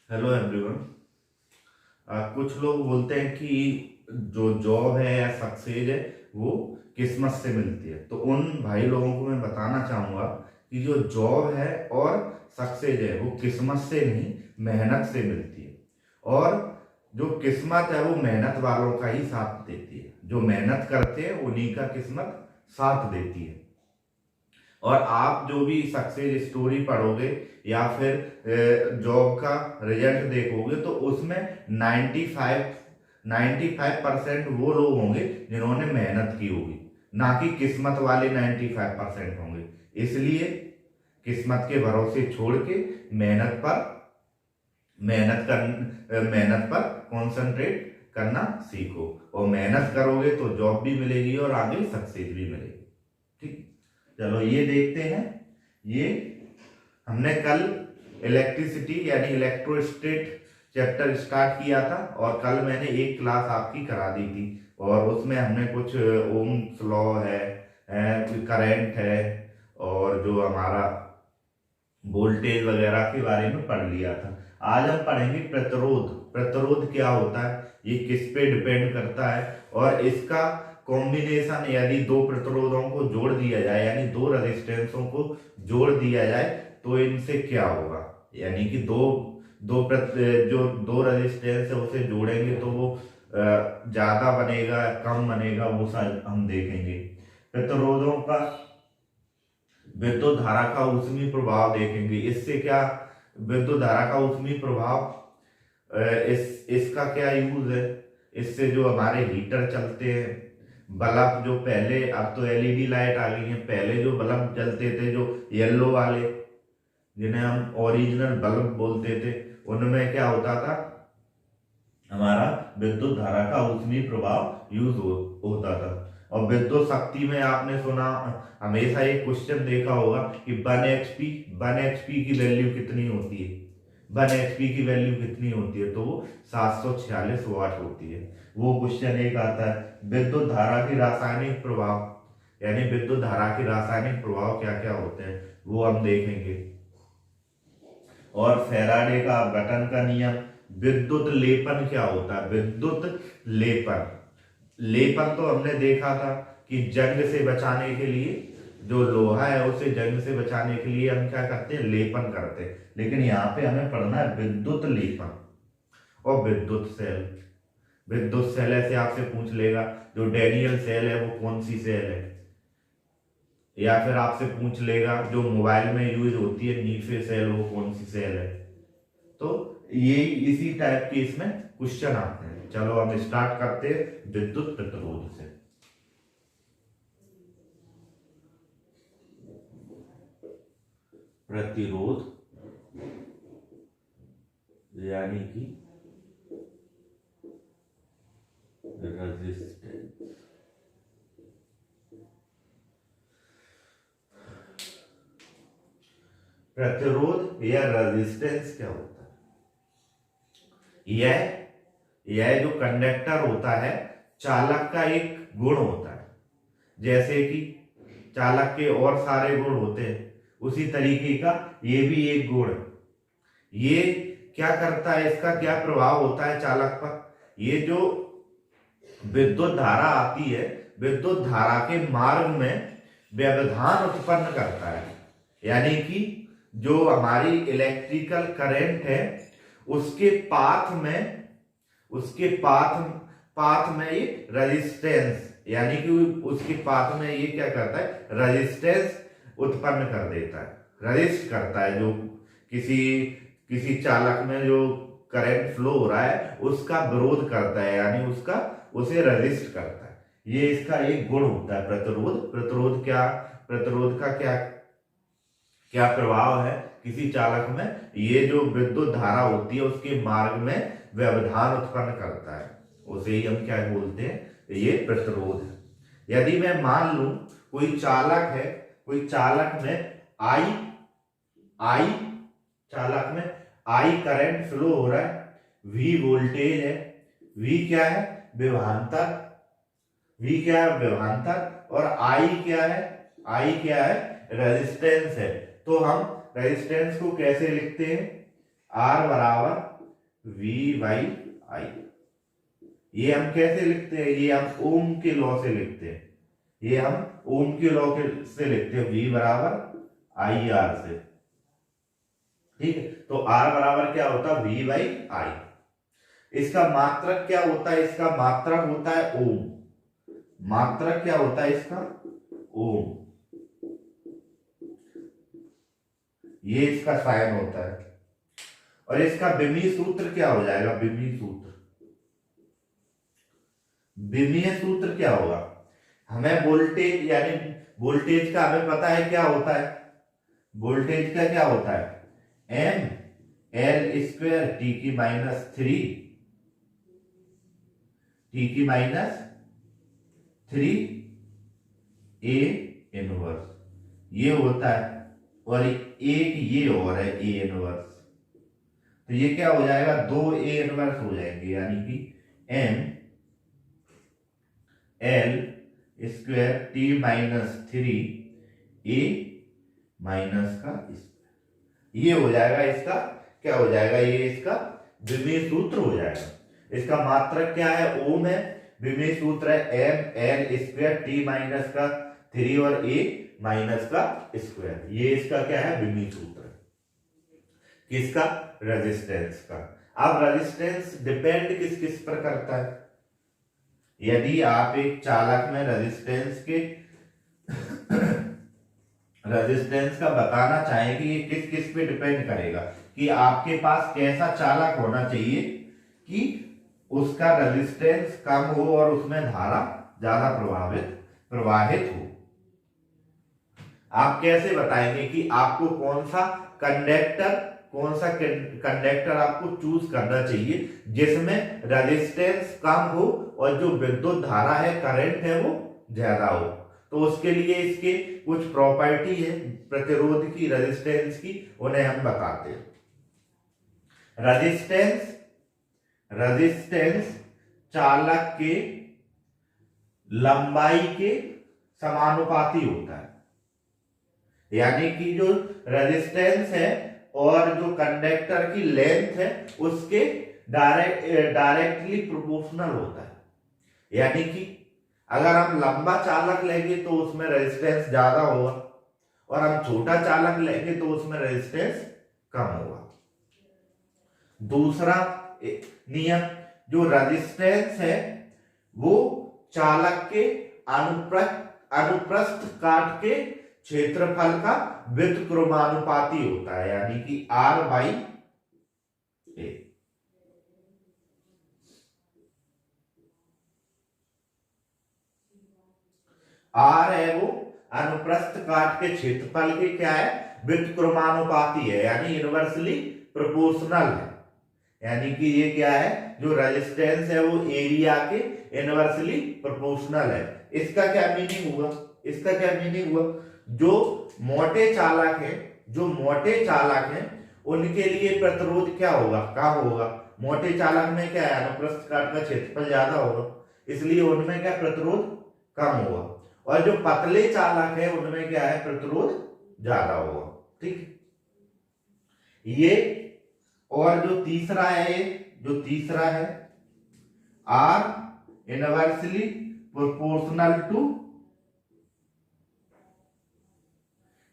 Hello everyone. कुछ लोग बोलते हैं कि जो जॉब है या सक्सेस है वो किस्मत से मिलती है। तो उन भाई लोगों को मैं बताना चाहूँगा कि जो जॉब है और सक्सेस है वो किस्मत से नहीं, मेहनत से मिलती है। और जो किस्मत है वो मेहनत वालों का ही साथ देती है। जो मेहनत करते हैं उन्हीं का किस्मत साथ देती है। और आप जो भी सक्सेस स्टोरी पढ़ोगे या फिर जॉब का रिजल्ट देखोगे तो उसमें 95% वो लोग होंगे जिन्होंने मेहनत की होगी, ना कि किस्मत वाले 95% होंगे। इसलिए किस्मत के भरोसे छोड़ के मेहनत पर मेहनत पर कॉन्सेंट्रेट करना सीखो। और मेहनत करोगे तो जॉब भी मिलेगी और आगे सक्सेस भी मिलेगी। ठीक, चलो ये देखते हैं। ये हमने कल इलेक्ट्रिसिटी यानी इलेक्ट्रोस्टेट चैप्टर स्टार्ट किया था और कल मैंने एक क्लास आपकी करा दी थी। और उसमें हमने कुछ ओम्स लॉ है, करंट है, और जो हमारा वोल्टेज वगैरह के बारे में पढ़ लिया था। आज हम पढ़ेंगे प्रतिरोध। प्रतिरोध क्या होता है, ये किस पे डिपेंड करता है, और इसका कॉम्बिनेशन यदि दो प्रतिरोधों को जोड़ दिया जाए यानी दो रेजिस्टेंसों को जोड़ दिया जाए तो इनसे क्या होगा। यानी कि जो दो रेजिस्टेंस है उसे जोड़ेंगे तो वो ज्यादा बनेगा, कम बनेगा, वो सब हम देखेंगे। प्रतिरोधों का विद्युत धारा का ऊष्मीय प्रभाव देखेंगे। इससे क्या, विद्युत धारा का ऊष्मीय प्रभाव, इसका क्या यूज है। इससे जो हमारे हीटर चलते हैं, बल्ब जो पहले, अब तो एलईडी लाइट आ गई है, पहले जो बल्ब चलते थे जो येलो वाले, जिन्हें हम ओरिजिनल बल्ब बोलते थे, उनमें क्या होता था, हमारा विद्युत धारा का ऊष्मीय प्रभाव होता था। और विद्युत शक्ति में आपने सुना, हमेशा एक क्वेश्चन देखा होगा कि 1 HP की वैल्यू कितनी होती है। 1 HP की वैल्यू कितनी होती है, तो वो 746 वाट होती है। वो क्वेश्चन एक आता है। विद्युत धारा की रासायनिक प्रभाव, यानी विद्युत धारा के रासायनिक प्रभाव क्या क्या होते हैं वो हम देखेंगे। और फैराडे का अपघटन का नियम। विद्युत लेपन क्या होता है, विद्युत लेपन। लेपन तो हमने देखा था कि जंग से बचाने के लिए, जो लोहा है उसे जंग से बचाने के लिए हम क्या करते हैं, लेपन करते हैं। लेकिन यहाँ पे हमें पढ़ना है विद्युत लेपन। और विद्युत सेल, विद्युत सेल ऐसे आपसे पूछ लेगा जो डेनियल सेल है वो कौन सी सेल है, या फिर आपसे पूछ लेगा जो मोबाइल में यूज होती है नीफे सेल, वो कौन सी सेल है। तो ये इसी टाइप के इसमें क्वेश्चन आते हैं। चलो हम स्टार्ट करते हैं विद्युत प्रतिरोध से। प्रतिरोध यानी कि रेजिस्टेंस। प्रतिरोध या रेजिस्टेंस क्या होता है, यह जो कंडक्टर होता है, चालक का एक गुण होता है। जैसे कि चालक के और सारे गुण होते हैं, उसी तरीके का ये भी एक गुण है। ये क्या करता है, इसका क्या प्रभाव होता है चालक पर। ये जो विद्युत धारा आती है, विद्युत धारा के मार्ग में व्यवधान उत्पन्न करता है। यानी कि जो हमारी इलेक्ट्रिकल करंट है उसके पाथ में ये रेजिस्टेंस, यानी कि उसके पाथ में ये क्या करता है, रेजिस्टेंस उत्पन्न कर देता है, रजिस्ट करता है। जो किसी किसी चालक में जो करंट फ्लो हो रहा है उसका विरोध करता है, यानी उसे रजिस्ट करता है। ये इसका एक गुण होता है प्रतिरोध। प्रतिरोध का क्या क्या प्रभाव है किसी चालक में, ये जो विद्युत धारा होती है उसके मार्ग में व्यवधान उत्पन्न करता है, उसे ही हम क्या बोलते हैं, ये प्रतिरोध है। यदि मैं मान लूं कोई चालक है, कोई चालक में आई चालक में आई करंट फ्लो हो रहा है, V वोल्टेज है, V क्या है, विभवांतर, और I क्या है, रेजिस्टेंस है। तो हम रेजिस्टेंस को कैसे लिखते हैं, R बराबर V/I। ये हम कैसे लिखते हैं, ये हम ओम के लॉ से लिखते हैं, ये हम ओम के लॉ से लिखते हैं, V बराबर IR से। ठीक है, तो R बराबर क्या होता है, V/I। इसका मात्रक क्या होता है, इसका मात्रक होता है ओम। मात्रक क्या होता है इसका, ओम। ये इसका साइन होता है। और इसका विमीय सूत्र क्या हो जाएगा, विमीय सूत्र। विमीय सूत्र क्या होगा, हमें वोल्टेज यानी वोल्टेज का हमें पता है क्या होता है, वोल्टेज का क्या होता है, mL² T⁻³ T⁻³ A inverse, ये होता है। और एक ये और है A इनवर्स, तो ये क्या हो जाएगा, 2 A इनवर्स हो जाएंगे, यानी कि mL² T⁻³ A माइनस का स्क्वायर। ये हो जाएगा इसका क्या हो जाएगा, ये इसका विमीय सूत्र हो जाएगा। इसका मात्रक क्या है, ओम है। विमीय सूत्र है mL² T⁻³ और A माइनस का स्क्वायर। ये इसका क्या है, विमीय सूत्र है। किसका, रेजिस्टेंस का। अब रेजिस्टेंस डिपेंड किस किस पर करता है। यदि आप एक चालक में रेजिस्टेंस का बताना चाहें कि ये किस किस पे डिपेंड करेगा, कि आपके पास कैसा चालक होना चाहिए कि उसका रेजिस्टेंस कम हो और उसमें धारा ज्यादा प्रवाहित हो। आप कैसे बताएंगे कि आपको कौन सा कंडक्टर आपको चूज करना चाहिए जिसमें रेजिस्टेंस कम हो और जो विद्युत धारा है, करंट है, वो ज्यादा हो। तो उसके लिए इसके कुछ प्रॉपर्टी है प्रतिरोध की, रेजिस्टेंस की, उन्हें हम बताते हैं। रेजिस्टेंस चालक के लंबाई के समानुपाती होता है, यानी कि जो रेजिस्टेंस है और जो कंडक्टर की लेंथ है उसके डायरेक्टली प्रोपोर्शनल होता है। यानी कि अगर हम लंबा चालक लेंगे तो उसमें रेजिस्टेंस ज्यादा होगा, और हम छोटा चालक लेंगे तो उसमें रेजिस्टेंस कम होगा। दूसरा नियम, जो रेजिस्टेंस है वो चालक के अनुप्रस्थ काट के क्षेत्रफल का व्युत्क्रमानुपाती होता है, यानी कि R/A। R है वो अनुप्रस्थ काट के क्षेत्रफल के क्या है, व्युत्क्रमानुपाती है, यानी इनवर्सली प्रोपोर्शनल है। यानी कि ये क्या है, जो रेजिस्टेंस है वो एरिया के इनवर्सली प्रोपोर्शनल है। इसका क्या मीनिंग हुआ, इसका क्या मीनिंग हुआ, जो मोटे चालक हैं उनके लिए प्रतिरोध क्या होगा, कम होगा। मोटे चालक में क्या है, अनुप्रस्थ काट का क्षेत्रफल ज्यादा होगा, इसलिए उनमें क्या प्रतिरोध कम होगा। और जो पतले चालक है उनमें क्या है, प्रतिरोध ज्यादा होगा। ठीक, ये। और जो तीसरा है R inversely proportional to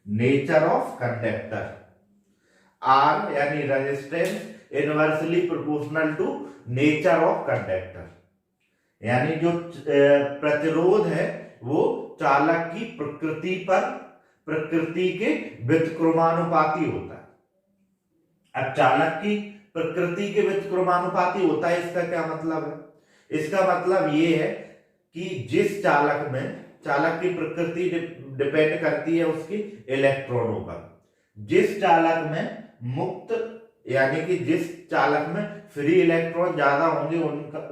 nature of conductor. R यानी resistance inversely proportional to nature of conductor, यानी जो प्रतिरोध है वो चालक की प्रकृति के व्युत्क्रमानुपाती होता है। अब चालक की प्रकृति के व्युत्क्रमानुपाती होता है, इसका क्या मतलब है, इसका मतलब ये है कि जिस चालक की प्रकृति डिपेंड करती है उसकी इलेक्ट्रॉनों पर। जिस चालक में मुक्त यानी कि जिस चालक में फ्री इलेक्ट्रॉन ज्यादा होंगे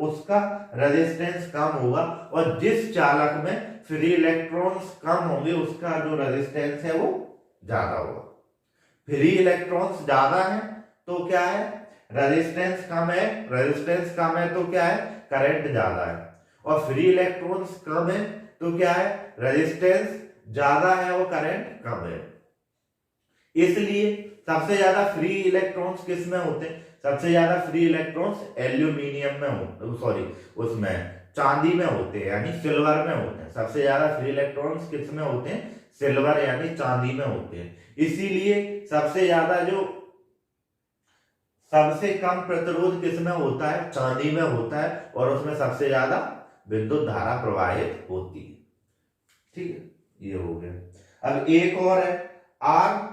उसका रेजिस्टेंस कम होगा, और जिस चालक में फ्री इलेक्ट्रॉन्स कम होंगे उसका जो रेजिस्टेंस है वो ज्यादा होगा। फ्री इलेक्ट्रॉन्स ज्यादा है तो क्या है, रेजिस्टेंस कम है तो क्या है, करंट ज्यादा है। और फ्री इलेक्ट्रॉन्स कम है तो क्या है, रेजिस्टेंस ज्यादा है और करंट कम है। इसलिए सबसे ज्यादा फ्री इलेक्ट्रॉन्स किस में होते हैं, सबसे ज्यादा फ्री इलेक्ट्रॉन्स एल्यूमिनियम में होते, सॉरी उसमें चांदी में होते हैं यानी सिल्वर में होते हैं। सबसे ज्यादा फ्री इलेक्ट्रॉन्स किस में होते हैं? सिल्वर यानी चांदी में होते हैं। इसीलिए सबसे ज्यादा जो सबसे कम प्रतिरोध किस में होता है? चांदी में होता है, और उसमें सबसे ज्यादा विद्युत धारा प्रवाहित होती है। ठीक है, ये हो गया। अब एक और है R.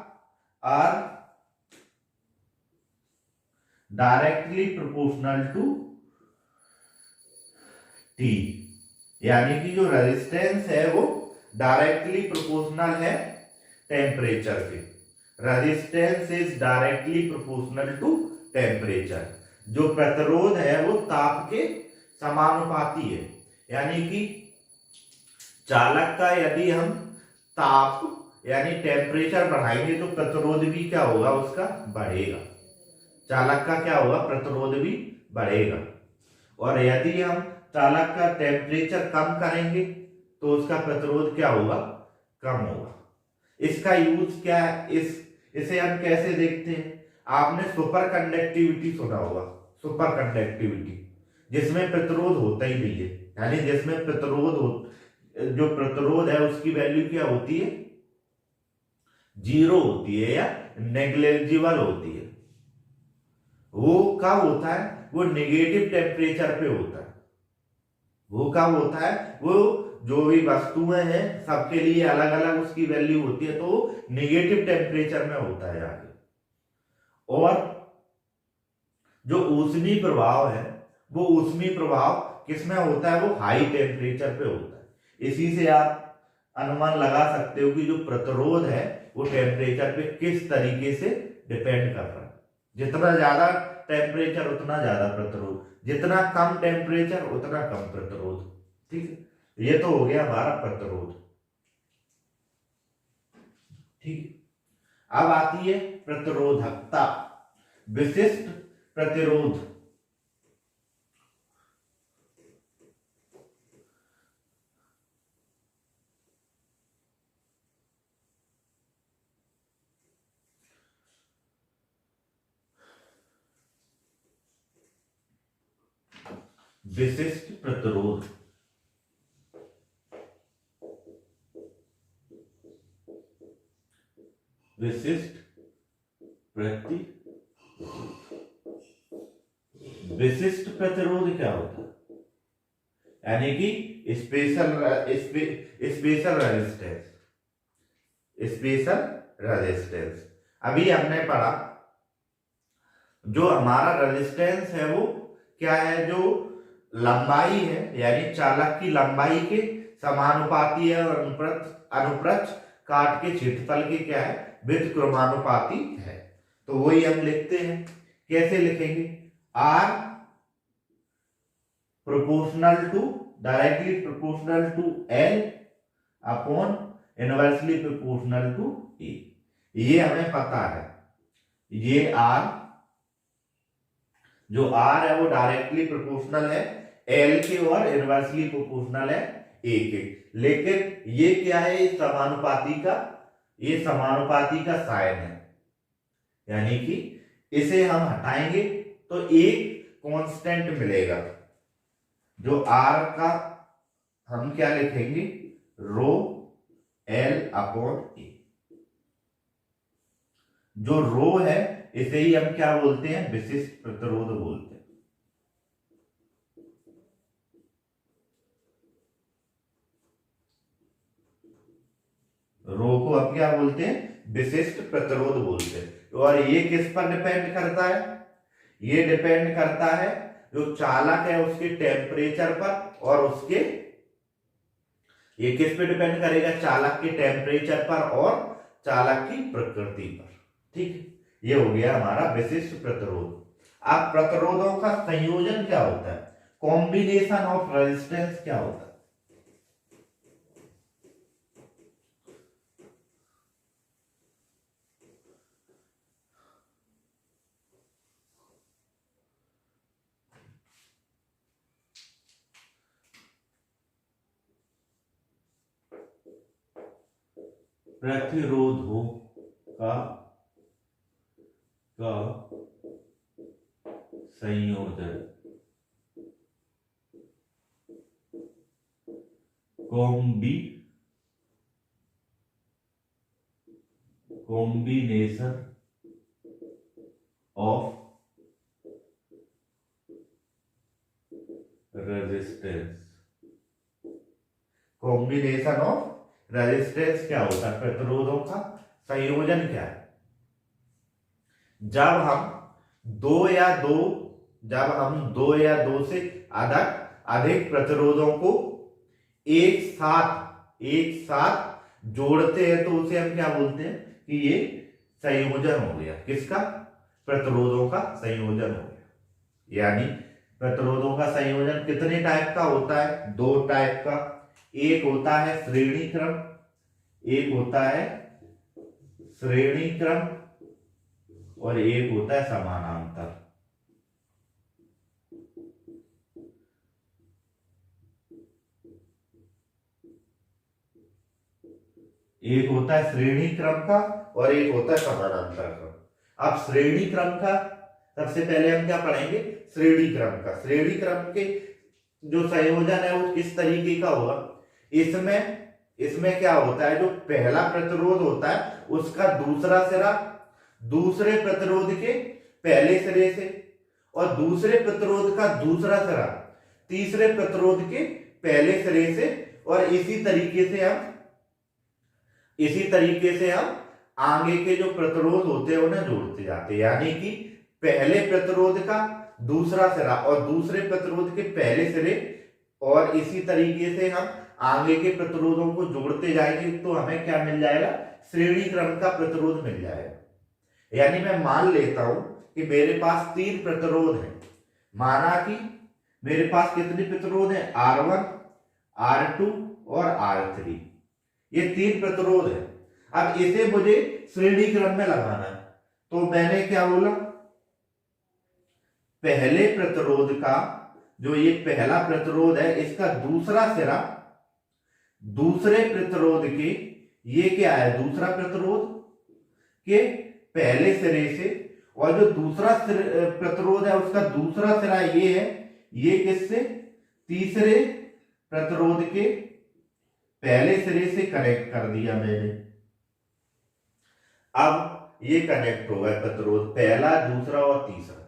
R directly proportional to T, यानी कि जो रेजिस्टेंस है वो डायरेक्टली प्रोपोर्शनल है टेम्परेचर के। Resistance is directly proportional to temperature. जो प्रतिरोध है वो ताप के समानुपाती है, यानी कि चालक का यदि हम ताप यानी टेम्परेचर बढ़ाएंगे तो प्रतिरोध भी क्या होगा? उसका बढ़ेगा। चालक का क्या होगा? प्रतिरोध भी बढ़ेगा। और यदि हम चालक का टेम्परेचर कम करेंगे तो उसका प्रतिरोध क्या होगा? कम होगा। इसका यूज क्या है? इसे हम कैसे देखते हैं? आपने सुपर कंडक्टिविटी सुना होगा। सुपर कंडक्टिविटी जिसमें प्रतिरोध होता ही नहीं है, यानी जिसमें जो प्रतिरोध है उसकी वैल्यू क्या होती है? जीरो होती है या नेग्लिजिबल होती है। वो कब होता है? वो नेगेटिव टेम्परेचर पे होता है। वो कब होता है? वो जो भी वस्तुएं हैं सबके लिए अलग अलग उसकी वैल्यू होती है, तो नेगेटिव टेम्परेचर में होता है आगे। और जो ऊष्मी प्रभाव है वो ऊष्मी प्रभाव किसमें होता है? वो हाई टेम्परेचर पे होता है। इसी से आप अनुमान लगा सकते हो कि जो प्रतिरोध है वो टेम्परेचर पे किस तरीके से डिपेंड कर रहा है। जितना ज्यादा टेम्परेचर उतना ज्यादा प्रतिरोध, जितना कम टेम्परेचर उतना कम प्रतिरोध। ठीक है, ये तो हो गया हमारा प्रतिरोध। ठीक, अब आती है प्रतिरोधकता। विशिष्ट प्रतिरोध। विशिष्ट प्रतिरोध। विशिष्ट प्रतिरोध। विशिष्ट प्रतिरोध क्या होता है? यानी कि special special resistance. Special resistance अभी हमने पढ़ा। जो हमारा रेजिस्टेंस है वो क्या है? जो लंबाई है यानी चालक की लंबाई के समानुपाती है, और अनुप्रस्थ काट के क्षेत्रफल के क्या है? व्युत्क्रमानुपाती है। तो वही हम लिखते हैं। कैसे लिखेंगे? R proportional to, directly proportional to L upon inversely proportional to A. ये हमें पता है। ये आर, जो आर है वो डायरेक्टली प्रोपोर्शनल है एल के और इनवर्सली प्रोपोर्शनल है ए के। लेकिन ये क्या है? ये समानुपाती का साइन है, यानी कि इसे हम हटाएंगे तो एक कांस्टेंट मिलेगा। जो आर का हम क्या लिखेंगे? रो एल अपॉन ए। जो रो है इसे ही हम क्या बोलते हैं? विशिष्ट प्रतिरोध बोलते हैं। रो को हम क्या बोलते हैं? विशिष्ट प्रतिरोध बोलते हैं। और ये किस पर डिपेंड करता है? ये डिपेंड करता है जो चालक है उसके टेम्परेचर पर, और उसके ये किस पे डिपेंड करेगा? चालक के टेम्परेचर पर और चालक की प्रकृति पर। ठीक है, ये हो गया हमारा विशिष्ट प्रतिरोध। अब प्रतिरोधों का संयोजन क्या होता है? कॉम्बिनेशन ऑफ रेजिस्टेंस क्या होता है? प्रतिरोधों का संयोजन combination of resistance. Combination of resistance क्या होता है? प्रतिरोधों का संयोजन क्या है? जब हम दो या दो से अधिक प्रतिरोधों को एक साथ जोड़ते हैं तो उसे हम क्या बोलते हैं कि ये संयोजन हो गया। किसका? प्रतिरोधों का संयोजन हो गया। यानी प्रतिरोधों का संयोजन कितने टाइप का होता है? दो टाइप का। एक होता है श्रेणी क्रम और एक होता है समानांतर। एक होता है श्रेणी क्रम का और एक होता है समानांतर क्रम। अब श्रेणी क्रम का सबसे पहले हम क्या पढ़ेंगे? श्रेणी क्रम के जो संयोजन है वो किस तरीके का होगा? इसमें क्या होता है? जो पहला प्रतिरोध होता है उसका दूसरा सिरा दूसरे प्रतिरोध के पहले सिरे से, और दूसरे प्रतिरोध का दूसरा सिरा तीसरे प्रतिरोध के पहले सिरे से, और इसी तरीके से हम आगे के जो प्रतिरोध होते हैं उन्हें जोड़ते जाते हैं। यानी कि पहले प्रतिरोध का दूसरा सिरा और दूसरे प्रतिरोध के पहले सिरे, और इसी तरीके से हम आगे के प्रतिरोधों को जोड़ते जाएंगे तो हमें क्या मिल जाएगा? श्रेणी क्रम का प्रतिरोध मिल जाएगा। यानी मैं मान लेता हूं कि मेरे पास 3 प्रतिरोध हैं। माना कि मेरे पास कितने प्रतिरोध हैं? R1, R2 और R3। ये 3 प्रतिरोध है। अब इसे मुझे श्रेणी क्रम में लगाना है तो मैंने क्या बोला? पहले प्रतिरोध का जो ये पहला प्रतिरोध है इसका दूसरा सिरा दूसरे प्रतिरोध के, ये क्या है? दूसरा प्रतिरोध के पहले सिरे से, और जो दूसरा प्रतिरोध है उसका दूसरा सिरा ये है, ये किससे? तीसरे प्रतिरोध के पहले सिरे से कनेक्ट कर दिया मैंने। अब ये कनेक्ट हो गया प्रतिरोध पहला, दूसरा और तीसरा।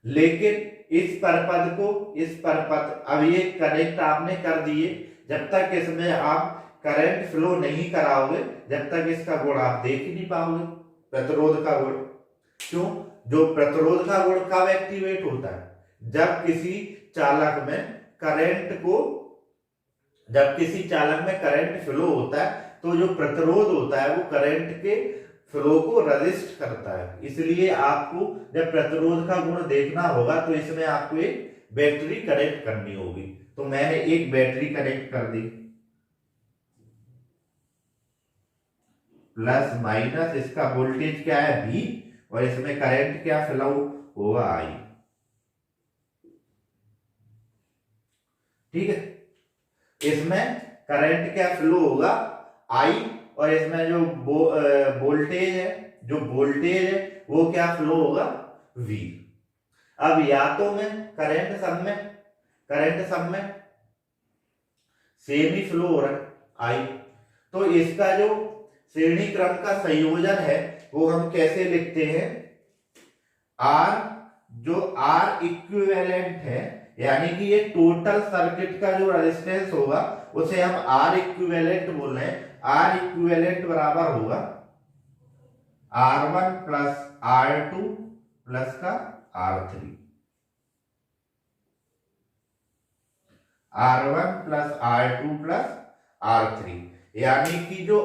लेकिन इस परपथ अब ये कनेक्ट आपने कर दिए। जब तक इसमें आप करंट फ्लो नहीं कराओगे, जब तक इसका गुण आप देख ही नहीं पाओगे, प्रतिरोध का गुण। क्यों? जो प्रतिरोध का गुण कब एक्टिवेट होता है? जब किसी चालक में करंट फ्लो होता है तो जो प्रतिरोध होता है वो करंट के फ्लो को रजिस्ट करता है। इसलिए आपको जब प्रतिरोध का गुण देखना होगा तो इसमें आपको एक बैटरी कनेक्ट करनी होगी। तो मैंने एक बैटरी कनेक्ट कर दी, प्लस माइनस, इसका वोल्टेज क्या है? V, और इसमें करंट क्या फ्लो होगा? I। ठीक है, इसमें करंट क्या फ्लो होगा? I, और इसमें जो वोल्टेज है वो क्या फ्लो होगा? V। अब या तो मैं करंट सब में सेम ही फ्लो हो रहा है I, तो इसका जो श्रेणी क्रम का संयोजन है वो हम कैसे लिखते हैं? जो R इक्विवेलेंट है, यानी कि ये टोटल सर्किट का जो रेजिस्टेंस होगा उसे हम R इक्विवेलेंट बोल रहे हैं। R इक्विवेलेंट बराबर होगा R1 प्लस R2 प्लस का R3। R1 plus R2 plus R3। यानी कि जो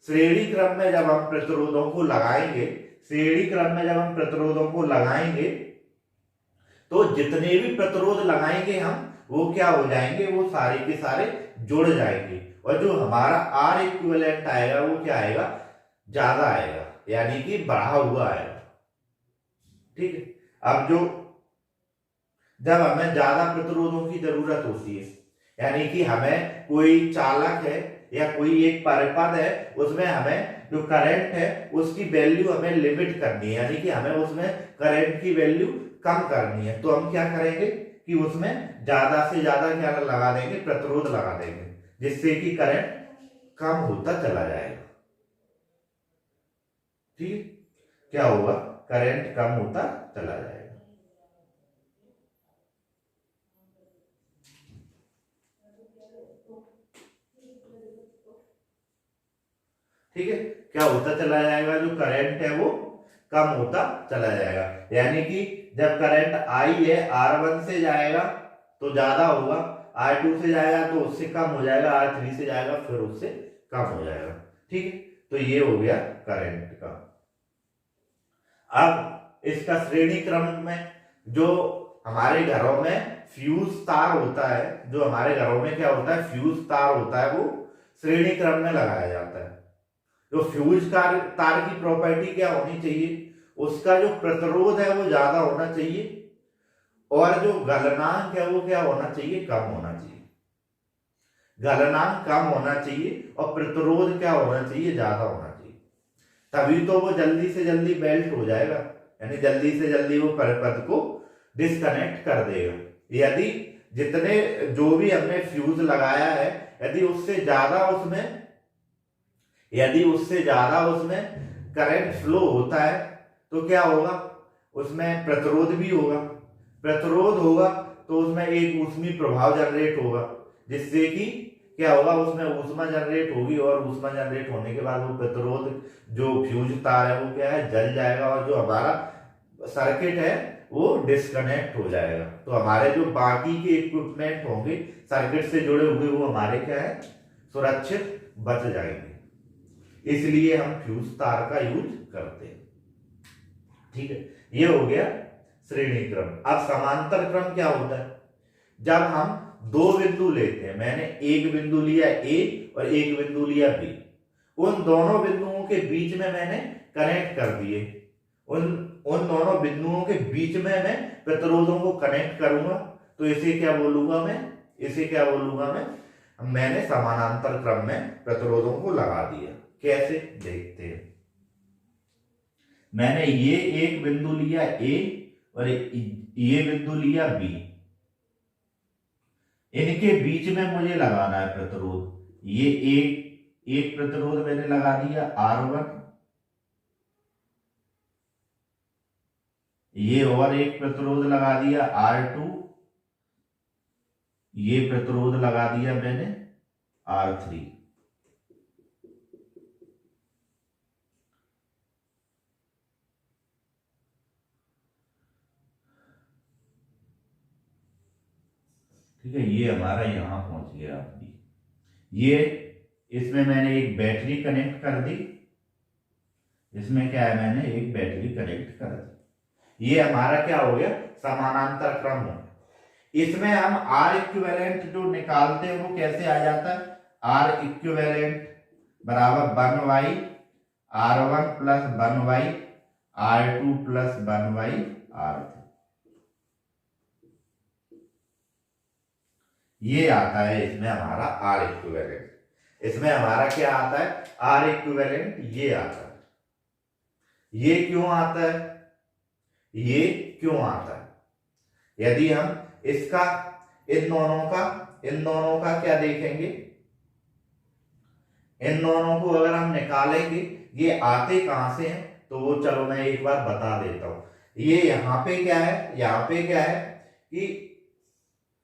श्रेणी क्रम में जब हम प्रतिरोधों को लगाएंगे तो जितने भी प्रतिरोध लगाएंगे हम वो क्या हो जाएंगे? वो सारे के सारे जुड़ जाएंगे, और जो हमारा R इक्विवेलेंट आएगा वो क्या आएगा? ज्यादा आएगा, यानी कि बढ़ा हुआ आएगा। ठीक है, अब जब हमें ज्यादा प्रतिरोधों की जरूरत होती है, यानी कि हमें कोई चालक है या कोई एक परिपथ है, उसमें हमें जो करंट है उसकी वैल्यू हमें लिमिट करनी है, यानी कि हमें उसमें करंट की वैल्यू कम करनी है, तो हम क्या करेंगे कि उसमें ज्यादा से ज्यादा क्या लगा देंगे, प्रतिरोध लगा देंगे, जिससे कि करंट कम होता चला जाएगा। ठीक है, क्या होगा, करंट कम होता चला जाएगा। ठीक है, क्या होता चला जाएगा, जो करंट है वो कम होता चला जाएगा। यानी कि जब करंट आई है R1 से जाएगा तो ज्यादा होगा, R2 से जाएगा तो उससे कम हो जाएगा, R3 से जाएगा फिर उससे कम हो जाएगा। ठीक है, तो ये हो गया करंट का। अब इसका श्रेणी क्रम में, जो हमारे घरों में फ्यूज तार होता है, जो हमारे घरों में क्या होता है, फ्यूज तार होता है, वो श्रेणी क्रम में लगाया जाता है। जो फ्यूज तार की प्रॉपर्टी क्या होनी चाहिए, उसका जो प्रतिरोध है वो ज्यादा होना चाहिए, और जो गलनांक है वो क्या होना चाहिए, कम होना चाहिए। गलनांक कम होना चाहिए और प्रतिरोध क्या होना चाहिए, ज्यादा होना चाहिए, तभी तो वो जल्दी से जल्दी मेल्ट हो जाएगा, यानी जल्दी से जल्दी वो परिपथ को डिस्कनेक्ट कर देगा। यदि जितने जो भी हमने फ्यूज लगाया है, यदि उससे ज्यादा उसमें करंट फ्लो होता है तो क्या होगा, उसमें प्रतिरोध भी होगा, प्रतिरोध होगा तो उसमें एक ऊष्मी प्रभाव जनरेट होगा, जिससे कि क्या होगा, उसमें ऊष्मा जनरेट होगी, और ऊष्मा जनरेट होने के बाद वो प्रतिरोध, जो फ्यूज तार है वो क्या है, जल जाएगा, और जो हमारा सर्किट है वो डिस्कनेक्ट हो जाएगा। तो हमारे जो बाकी के इक्विपमेंट होंगे सर्किट से जुड़े हुए, वो हमारे क्या है, सुरक्षित बच जाएंगे। इसलिए हम फ्यूज तार का यूज करते हैं। ठीक है, ये हो गया श्रेणी क्रम। अब समांतर क्रम क्या होता है, जब हम दो बिंदु लेते हैं, मैंने एक बिंदु लिया A और एक बिंदु लिया B, उन दोनों बिंदुओं के बीच में मैंने कनेक्ट कर दिए, उन दोनों बिंदुओं के बीच में मैं प्रतिरोधों को कनेक्ट करूंगा, तो इसे क्या बोलूंगा मैं, मैंने समानांतर क्रम में प्रतिरोधों को लगा दिया। कैसे, देखते हैं। मैंने ये एक बिंदु लिया A और ये बिंदु लिया B, इनके बीच में मुझे लगाना है प्रतिरोध। ये एक प्रतिरोध मैंने लगा दिया R1, ये और एक प्रतिरोध लगा दिया R2, ये प्रतिरोध लगा दिया मैंने R3। ठीक है, ये हमारा यहां पहुंच गया। ये इसमें मैंने एक बैटरी कनेक्ट कर दी, इसमें क्या है, मैंने एक बैटरी कनेक्ट कर दी। ये हमारा क्या हो गया, समानांतर क्रम हो गया। इसमें हम R इक्विवेलेंट जो निकालते हैं वो कैसे आ जाता है, R इक्विवेलेंट बराबर 1/, R1 plus 1/, R2 plus 1/, R3। ये आता है इसमें हमारा R इक्विवेलेंट। इसमें हमारा क्या आता है, R इक्विवेलेंट ये आता है। ये क्यों आता है, यदि हम इसका इन दोनों का क्या देखेंगे, इन दोनों को अगर हम निकालेंगे, ये आते कहां से हैं, तो वो चलो मैं एक बार बता देता हूं। ये यहाँ पे क्या है कि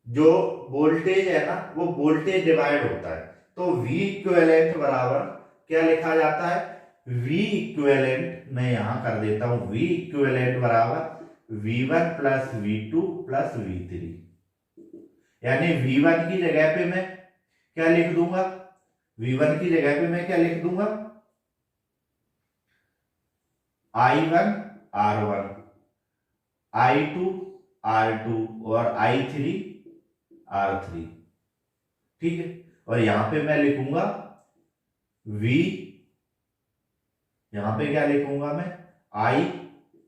जो वोल्टेज है ना, वो वोल्टेज डिवाइड होता है, तो V इक्विवेलेंट बराबर क्या लिखा जाता है, V इक्विवेलेंट मैं यहां कर देता हूं, V इक्विवेलेंट बराबर V1 plus V2 plus V3। यानी V1 की जगह पे मैं क्या लिख दूंगा, I1 R1, I2 R2 और I3 R3। ठीक है, और यहां पे मैं लिखूंगा V, यहां पे क्या लिखूंगा मैं, I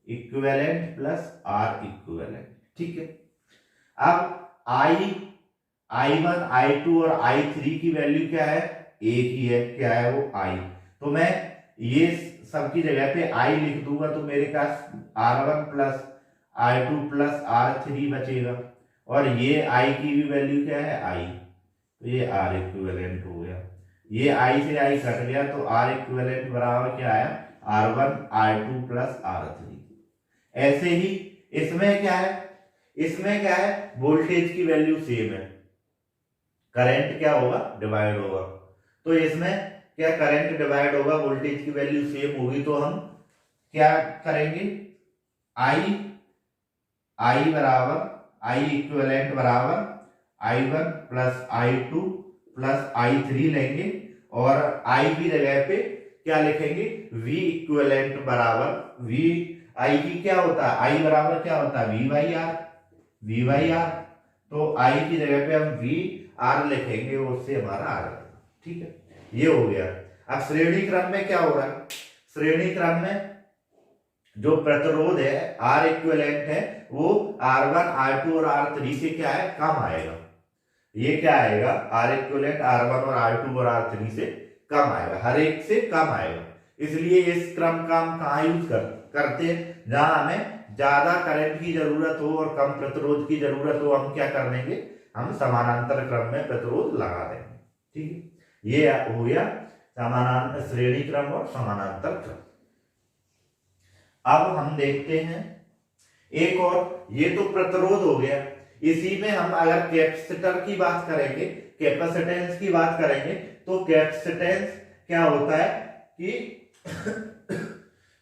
equivalent plus R equivalent. ठीक है, अब I1 I2 और I3 की वैल्यू क्या है, एक ही है, क्या है वो I। तो मैं ये सबकी जगह पे I लिख दूंगा, तो मेरे पास R1 plus R2 plus R3 बचेगा, और ये I की भी वैल्यू क्या है I, तो ये R इक्विवेलेंट हो गया। ये I से I कट गया तो R इक्विवेलेंट बराबर क्या आया, R1 R2 प्लस R3। ऐसे ही इसमें क्या है, इसमें क्या है, वोल्टेज की वैल्यू सेम है, करंट क्या होगा, डिवाइड होगा। तो इसमें क्या, करंट डिवाइड होगा, वोल्टेज की वैल्यू सेम होगी, तो हम क्या करेंगे, I बराबर I इक्विवेलेंट बराबर I1 plus I2 plus I3 लेंगे, और I की जगह पे क्या लिखेंगे, V इक्विवेलेंट बराबर V, I की क्या होता है, I बराबर क्या होता है, V बाई आर। तो I की जगह पे हम V R लिखेंगे, उससे हमारा आ जाएगा। ठीक है, ये हो गया। अब श्रेणी क्रम में क्या हो रहा है, श्रेणी क्रम में जो प्रतिरोध है R इक्विवेलेंट है वो R1 R2 और R3 से क्या है, कम आएगा। ये क्या आएगा, R इक्विवेलेंट R1 और R2 और R3 से कम आएगा, हर एक से कम आएगा। इसलिए इस क्रम का हम कहाँ यूज करते हैं, जहां हमें ज्यादा करंट की जरूरत हो और कम प्रतिरोध की जरूरत हो, हम क्या कर देंगे, हम समानांतर क्रम में प्रतिरोध लगा देंगे। ठीक है, ये हो गया समानांतर श्रेणी क्रम और समानांतर क्रम। अब हम देखते हैं एक और, ये तो प्रतिरोध हो गया, इसी में हम अगर कैपेसिटर की बात करेंगे, कैपेसिटेंस की बात करेंगे, तो कैपेसिटेंस क्या होता है कि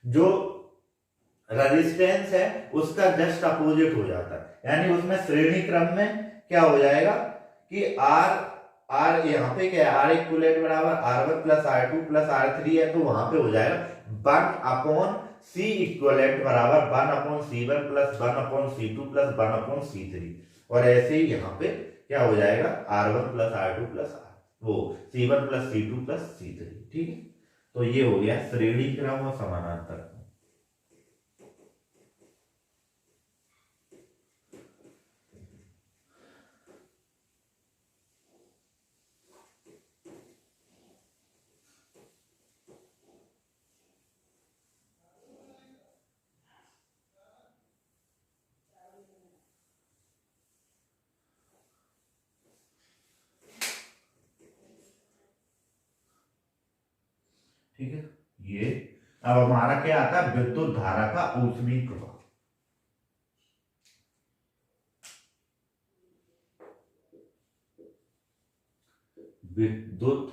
जो रेजिस्टेंस है उसका जस्ट अपोजिट हो जाता है, यानी उसमें श्रेणी क्रम में क्या हो जाएगा कि R यहाँ पे क्या है, R इक्विवेलेंट बराबर R1 plus R2 plus R3 है, तो वहां पे हो जाएगा 1/C इक्विवेलेंट बराबर 1/C1 plus 1/C2 plus 1/C3, और ऐसे ही यहाँ पे क्या हो जाएगा, R1 plus R2 plus C1 plus C2 plus C3। ठीक है, तो ये हो गया श्रेणी क्रम और समानांतर। ठीक है, ये अब हमारा क्या आता है, विद्युत धारा का ऊष्मीय प्रवाह। विद्युत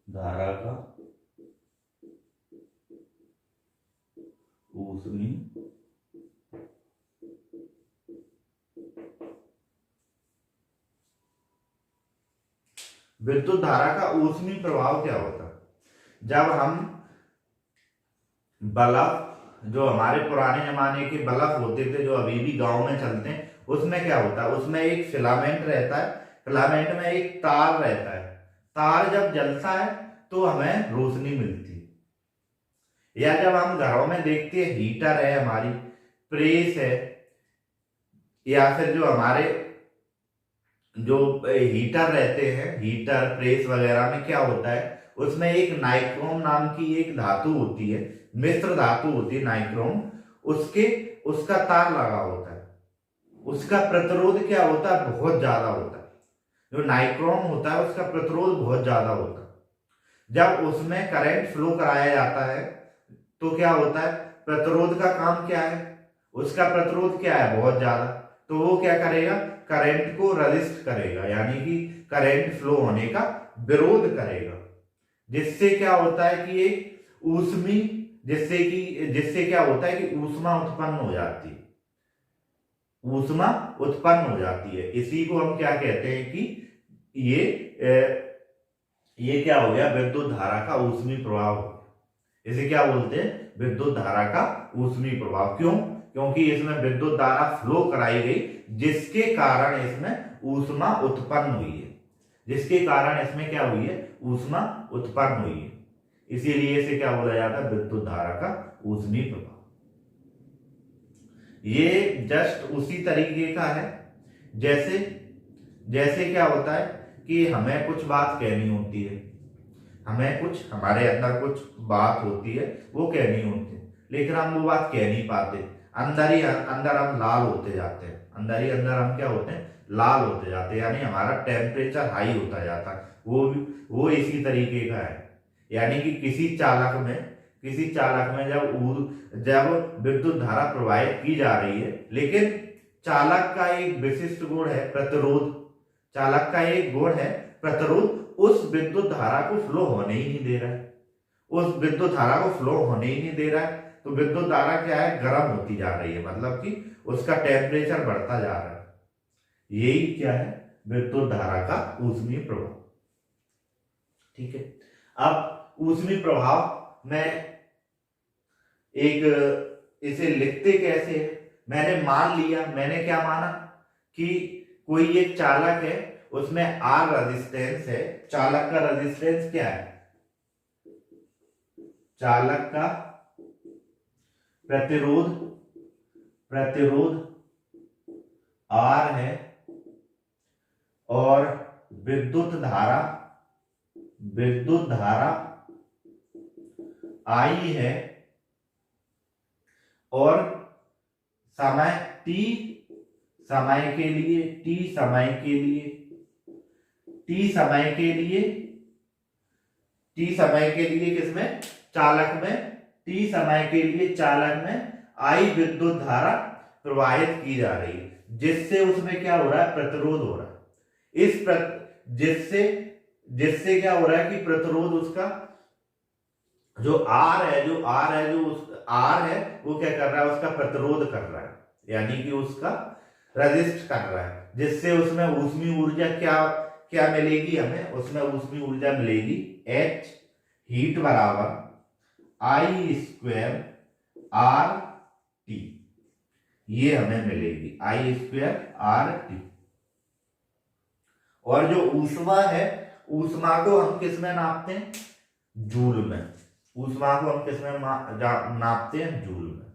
धारा का ऊष्मीय विद्युत धारा का ऊष्मीय प्रभाव क्या होता है, जब हम बल्ब, जो हमारे पुराने जमाने के बल्ब होते थे जो अभी भी गांव में चलते हैं, उसमें क्या होता है, उसमें एक फिलामेंट रहता है, फिलामेंट में एक तार रहता है, तार जब जलता है तो हमें रोशनी मिलती है। या जब हम घरों में देखते हैं, हीटर है हमारी, प्रेस है, या फिर जो हमारे जो हीटर रहते हैं, हीटर प्रेस वगैरह में क्या होता है, उसमें एक नाइक्रोम नाम की एक धातु होती है, मिश्र धातु होती है नाइक्रोम, उसका तार लगा होता है, उसका प्रतिरोध क्या होता है, बहुत ज्यादा होता है। जो नाइक्रोम होता है उसका प्रतिरोध बहुत ज्यादा होता है। जब उसमें करंट फ्लो कराया जाता है तो क्या होता है, प्रतिरोध का काम क्या है, उसका प्रतिरोध क्या है, बहुत ज्यादा, तो वो क्या करेगा, करंट को रेजिस्ट करेगा, यानी कि करंट फ्लो होने का विरोध करेगा, जिससे क्या होता है कि एक ऊष्मी, जिससे क्या होता है कि ऊष्मा उत्पन्न हो जाती है, ऊष्मा उत्पन्न हो जाती है। इसी को हम क्या कहते हैं कि ये क्या हो गया, विद्युत धारा का ऊष्मीय प्रभाव। इसे क्या बोलते हैं, विद्युत धारा का ऊष्मीय प्रभाव। क्यों, क्योंकि इसमें विद्युत धारा फ्लो कराई गई, जिसके कारण इसमें ऊष्मा उत्पन्न हुई है, जिसके कारण इसमें क्या हुई है, ऊष्मा उत्पन्न हुई है। इसीलिए इसे क्या बोला जाता है, विद्युत धारा का ऊष्मीय प्रभाव। ये जस्ट उसी तरीके का है जैसे जैसे क्या होता है कि हमें कुछ बात कहनी होती है, हमें कुछ, हमारे अंदर कुछ बात होती है, वो कहनी होती है, लेकिन हम वो बात कह नहीं पाते। अंदर ही अंदर हम लाल होते जाते हैं, अंदर ही अंदर हम क्या होते हैं, लाल होते जाते हैं, यानी हमारा टेम्परेचर हाई होता जाता है। वो इसी तरीके का है। यानी कि किसी चालक में जब विद्युत धारा प्रवाहित की जा रही है, लेकिन चालक का एक विशिष्ट गुण है प्रतिरोध, चालक का एक गुण है प्रतिरोध, उस विद्युत धारा को फ्लो होने ही नहीं दे रहा है, उस विद्युत धारा को फ्लो होने ही नहीं दे रहा है। तो विद्युत धारा क्या है, गर्म होती जा रही है, मतलब कि उसका टेम्परेचर बढ़ता जा रहा है। यही क्या है, विद्युत धारा का ऊष्मीय प्रभाव। ठीक है, अब ऊष्मीय प्रभाव में एक इसे लिखते कैसे है, मैंने क्या माना कि कोई एक चालक है, उसमें आर रेजिस्टेंस है। चालक का रेजिस्टेंस क्या है, चालक का प्रतिरोध आर है और विद्युत धारा आई है, और समय के लिए किसमें, चालक में, समय के लिए चालक में आई विद्युत धारा प्रवाहित की जा रही है, जिससे उसमें क्या हो रहा है, प्रतिरोध हो रहा है। जिससे क्या हो रहा है कि प्रतिरोध उसका जो आर है वो क्या कर रहा है, उसका प्रतिरोध कर रहा है, यानी कि उसका रेजिस्ट कर रहा है, जिससे उसमें ऊष्मीय ऊर्जा क्या मिलेगी, हमें उसमें ऊष्मीय ऊर्जा मिलेगी H हीट बराबर I स्क्वायर आर टी, ये हमें मिलेगी I स्क्वायर आर टी। और जो ऊष्मा है, ऊष्मा को हम किस में नापते हैं, जूल में। ऊष्मा को हम किस में नापते हैं, जूल में।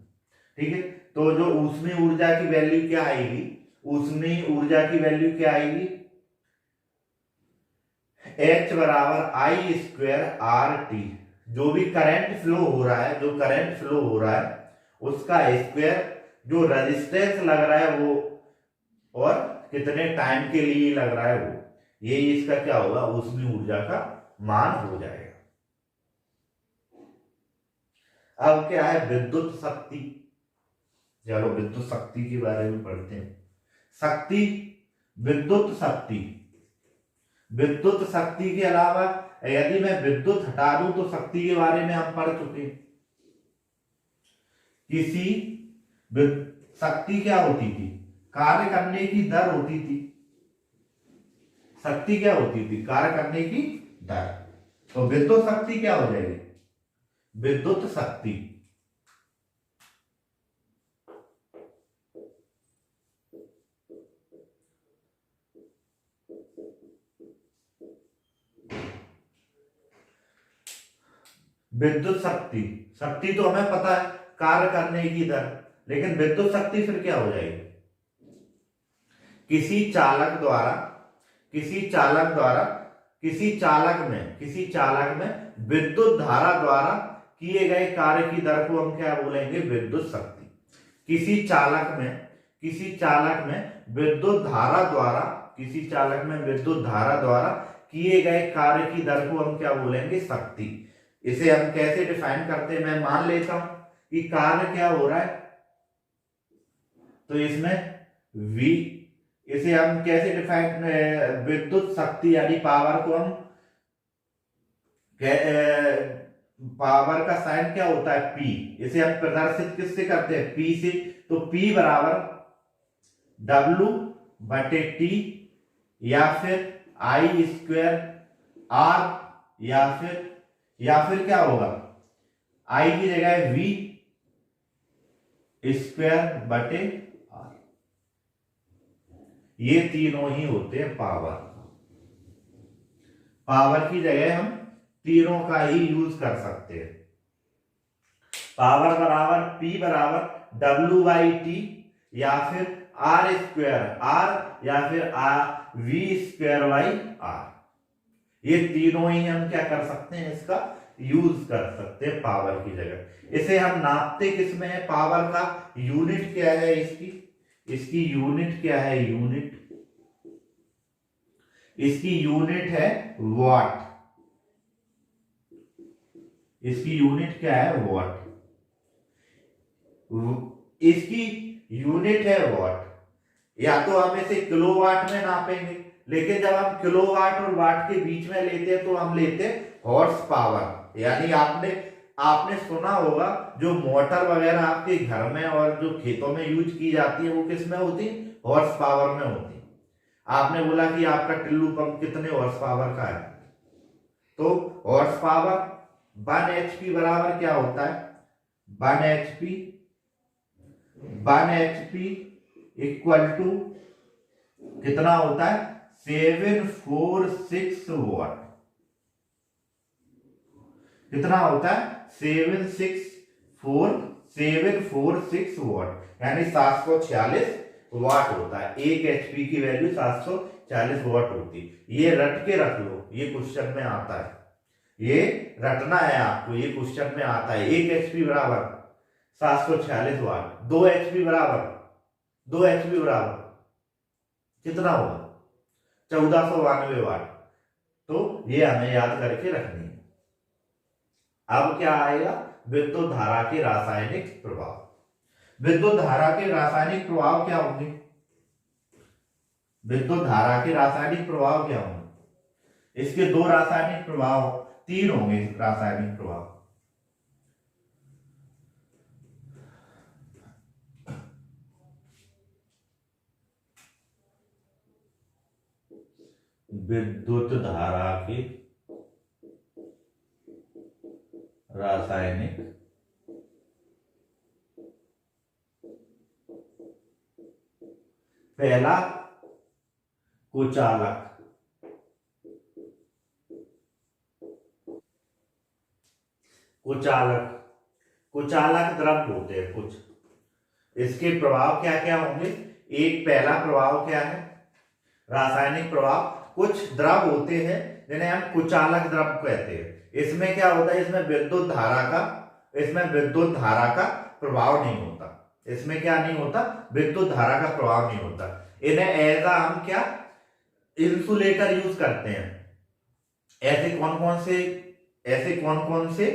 ठीक है, तो जो ऊष्मीय ऊर्जा की वैल्यू क्या आएगी, ऊष्मीय ऊर्जा की वैल्यू क्या आएगी, H बराबर I स्क्वायर आर टी। जो भी करंट फ्लो हो रहा है उसका स्क्वायर, जो रेजिस्टेंस लग रहा है वो, और कितने टाइम के लिए लग रहा है वो, ये इसका क्या होगा, ऊष्मीय ऊर्जा का मान हो जाएगा। अब क्या है, विद्युत शक्ति। चलो विद्युत शक्ति के बारे में पढ़ते हैं। विद्युत शक्ति के अलावा यदि मैं विद्युत हटा दूं तो शक्ति के बारे में हम पढ़ चुके हैं। शक्ति क्या होती थी, कार्य करने की दर होती थी। शक्ति क्या होती थी, कार्य करने की दर। तो विद्युत शक्ति क्या हो जाएगी, विद्युत शक्ति शक्ति तो हमें पता है, कार्य करने की दर, लेकिन विद्युत शक्ति फिर क्या हो जाएगी, किसी चालक में विद्युत धारा द्वारा किए गए कार्य की दर को हम क्या बोलेंगे, विद्युत शक्ति। किसी चालक में विद्युत धारा द्वारा किए गए कार्य की दर को हम क्या बोलेंगे, शक्ति। इसे हम कैसे डिफाइन करते हैं, मैं मान लेता हूं कि कार्य क्या हो रहा है, तो इसमें V, इसे हम कैसे डिफाइन, विद्युत शक्ति यानी पावर को हम, पावर का साइन क्या होता है, P। इसे हम प्रदर्शित किससे करते हैं, P से। तो P बराबर W बटे T, या फिर I स्क्वायर R, या फिर क्या होगा, I की जगह V स्क्वायर बटे R। ये तीनों ही होते हैं पावर की जगह हम तीनों का ही यूज कर सकते हैं। पावर बराबर P बराबर W बाई टी, या फिर R स्क्वायर R, या फिर V स्क्वायर बाई R। ये तीनों ही हम क्या कर सकते हैं, इसका यूज कर सकते हैं पावर की जगह। इसे हम नापते किसमें है पावर का, यूनिट क्या है इसकी, इसकी यूनिट क्या है, यूनिट, इसकी यूनिट है वॉट, इसकी यूनिट क्या है वॉट, इसकी यूनिट है वॉट। या तो हम इसे किलोवाट में नापेंगे, लेकिन जब हम किलोवाट और वाट के बीच में लेते हैं तो हम लेते हैं हॉर्स पावर। यानी आपने आपने सुना होगा जो मोटर वगैरह आपके घर में और जो खेतों में यूज की जाती है वो किस में होती है, हॉर्स पावर में होती है। आपने बोला कि आपका टिल्लू पंप कितने हॉर्स पावर का है, तो हॉर्स पावर 1 HP बराबर क्या होता है, 1 HP, 1 HP इक्वल टू कितना होता है 746 वॉट। कितना होता है 746 वॉट, यानी 746 वाट होता है। 1 HP की वैल्यू 740 वाट होती है। ये रट के रख लो, ये क्वेश्चन में आता है, ये रटना है आपको, ये क्वेश्चन में आता है। 1 HP बराबर 746 वाट, 2 HP बराबर, 2 HP बराबर कितना होगा 1492 वाट। तो ये हमें याद करके रखनी है। अब क्या आएगा, विद्युत धारा के रासायनिक प्रभाव। विद्युत धारा के रासायनिक प्रभाव क्या होंगे, विद्युत धारा के रासायनिक प्रभाव क्या होंगे, इसके 2 रासायनिक प्रभाव, 3 होंगे रासायनिक प्रभाव। विद्युत धारा के रासायनिक पहला कुचालक, कुचालक द्रव होते हैं कुछ, इसके प्रभाव क्या क्या होंगे। एक पहला प्रभाव क्या है, रासायनिक प्रभाव, कुछ द्रव होते हैं जिन्हें हम कुचालक द्रव कहते हैं। इसमें क्या होता है, इसमें विद्युत धारा का प्रभाव नहीं होता, इसमें क्या नहीं होता, विद्युत धारा का प्रभाव नहीं होता। इन्हें एज हम क्या इंसुलेटर यूज करते हैं। ऐसे कौन कौन से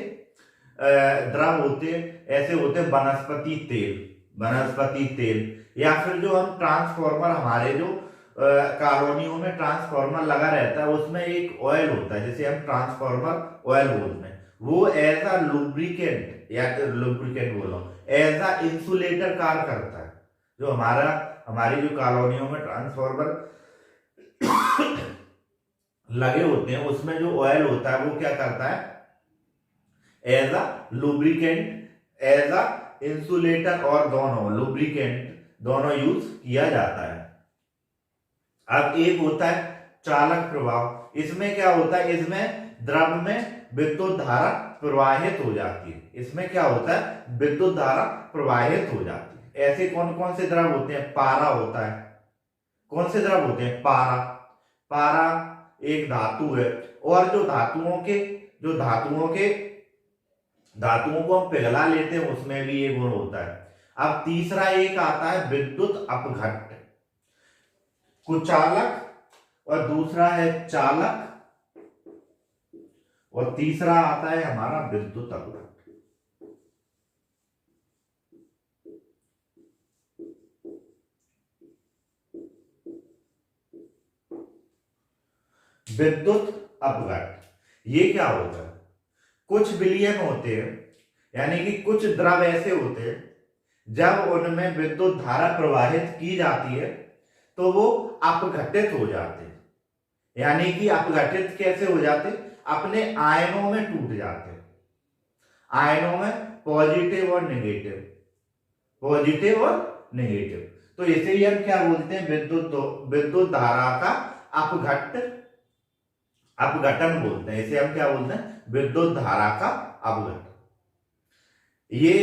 द्रव होते हैं, ऐसे होते हैं वनस्पति तेल, या फिर जो हम ट्रांसफॉर्मर, हमारे जो कॉलोनियों में ट्रांसफॉर्मर लगा रहता है उसमें एक ऑयल होता है जिसे हम ट्रांसफॉर्मर ऑयल बोलते हैं, वो एज अ लुब्रिकेंट, या लुब्रिकेंट बोल रहा हूं, एज अ इंसुलेटर कार्य करता है। जो हमारी जो कॉलोनियों में ट्रांसफॉर्मर लगे होते हैं उसमें जो ऑयल होता है वो क्या करता है, as a lubricant, as a insulator, और दोनों लुब्रिकेंट दोनों यूज किया जाता है। अब एक होता है चालक प्रभाव, इसमें क्या होता है, इसमें द्रव में विद्युत धारा प्रवाहित हो जाती है। इसमें क्या होता है, विद्युत धारा प्रवाहित हो जाती है। ऐसे कौन कौन से द्रव होते हैं, पारा होता है। कौन से द्रव होते हैं, पारा एक धातु है, और जो धातुओं को हम पिघला लेते हैं उसमें भी ये गुण होता है। अब तीसरा एक आता है विद्युत अपघट्ट, कुचालक, और दूसरा है चालक, और तीसरा आता है हमारा विद्युत अपघट्ट। विद्युत अपघट्ट ये क्या होता है, कुछ विलयन होते हैं, यानी कि कुछ द्रव ऐसे होते हैं जब उनमें विद्युत धारा प्रवाहित की जाती है तो वो अपघटित हो जाते हैं। यानी कि अपघटित कैसे हो जाते, अपने आयनों में टूट जाते हैं, आयनों में पॉजिटिव और नेगेटिव। तो इसे ही हम क्या बोलते हैं, विद्युत धारा का अपघटन बोलते हैं। इसे हम क्या बोलते हैं, विद्युत धारा का अपघटन। ये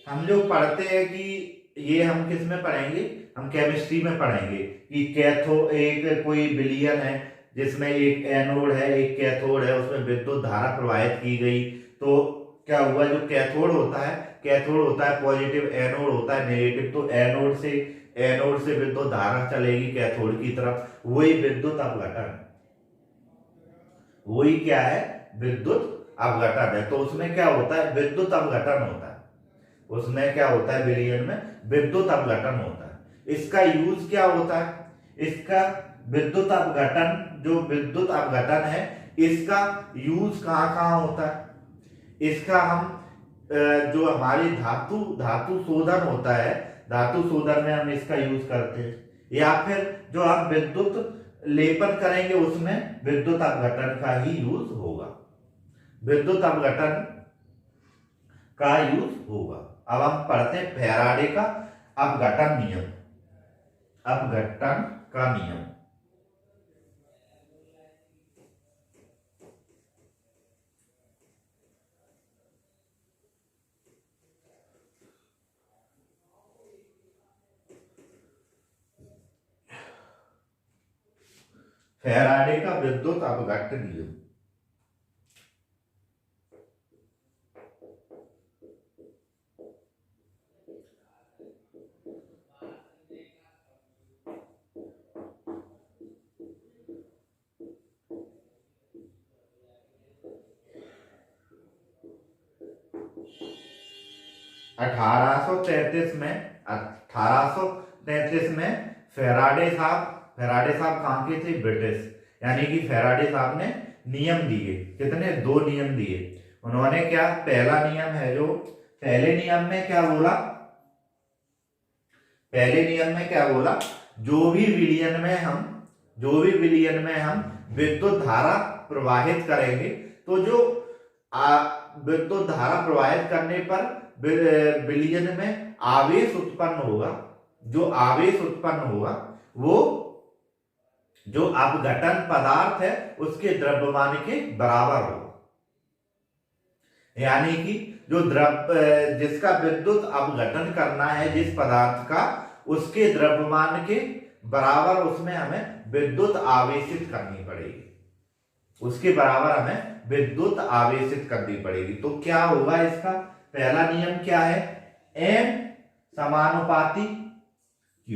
हम जो पढ़ते हैं कि ये हम किस में पढ़ेंगे, हम केमिस्ट्री में पढ़ेंगे कि एक कोई विलयन है जिसमें एक एनोड है एक कैथोड है, उसमें विद्युत धारा प्रवाहित की गई तो क्या हुआ, जो कैथोड होता है पॉजिटिव, एनोड होता है नेगेटिव। तो एनोड से विद्युत धारा चलेगी कैथोड की तरफ, वही विद्युत अपघटन, वही क्या है, विद्युत अपघटन है। तो उसमें क्या होता है, विद्युत अपघटन होता है, उसमें क्या होता है, विलयन में विद्युत अपघटन होता है। इसका यूज क्या होता है, इसका विद्युत अपघटन, जो विद्युत अपघटन है, इसका यूज कहाँ कहाँ होता है, इसका हम जो हमारी धातु शोधन होता है, धातु शोधन में हम इसका यूज करते हैं, या फिर जो हम विद्युत लेपन करेंगे उसमें विद्युत अपघटन का ही यूज होगा, विद्युत अपघटन का यूज होगा। अब हम पढ़ते हैं फैराडे का अपघटन नियम, अपघटन का नियम। फैराडे का विद्युत अपघटन नियम। 1833 में फैराडे साहब कहाँ के थे, ब्रिटिश, यानी कि फैराडे साहब ने नियम दिए, कितने, 2 नियम दिए। उन्होंने क्या, पहला नियम है जो, पहले नियम में क्या बोला, पहले नियम में क्या बोला, जो भी विलयन में हम विद्युत धारा प्रवाहित करेंगे, तो जो विद्युत धारा प्रवाहित करने पर विलयन में आवेश उत्पन्न होगा, जो आवेश उत्पन्न होगा वो जो अपघटन पदार्थ है उसके द्रव्यमान के बराबर होगा, यानी कि जो जिसका विद्युत अपघटन करना है जिस पदार्थ का, उसके द्रव्यमान के बराबर उसमें हमें विद्युत आवेशित करनी पड़ेगी, उसके बराबर हमें विद्युत आवेशित करनी पड़ेगी। तो क्या होगा इसका पहला नियम क्या है, M समानुपाती Q,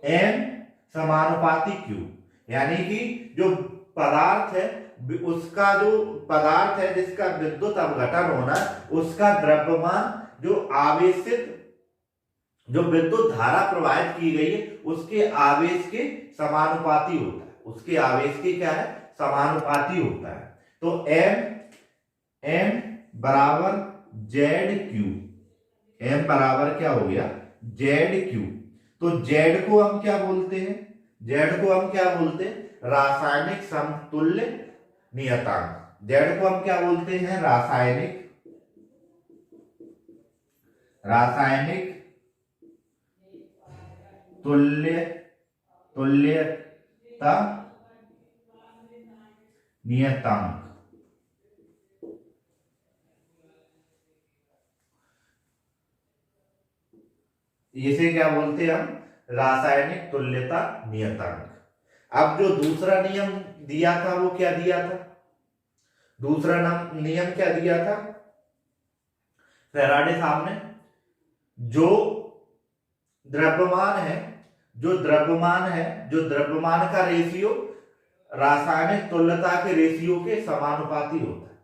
M समानुपाती Q, यानी कि जो पदार्थ है, उसका जो पदार्थ है जिसका विद्युत अपघटन होना, उसका द्रव्यमान जो आवेशित, जो विद्युत धारा प्रवाहित की गई है उसके आवेश के समानुपाती होता है, उसके आवेश के क्या है, समानुपाती होता है। तो M बराबर ZQ, M बराबर क्या हो गया, ZQ। तो Z को हम क्या बोलते हैं, Z को हम क्या बोलते हैं, रासायनिक समतुल्य नियतांक। Z को हम क्या बोलते हैं, रासायनिक तुल्यता नियतांक। इसे क्या बोलते हैं हम, रासायनिक तुल्यता नियतांक। अब जो दूसरा नियम दिया था वो क्या दिया था, दूसरा नियम क्या दिया था फैराडे साहब ने, जो द्रव्यमान द्रव्यमान का रेशियो रासायनिक तुल्यता के रेशियो के समानुपाती होता है,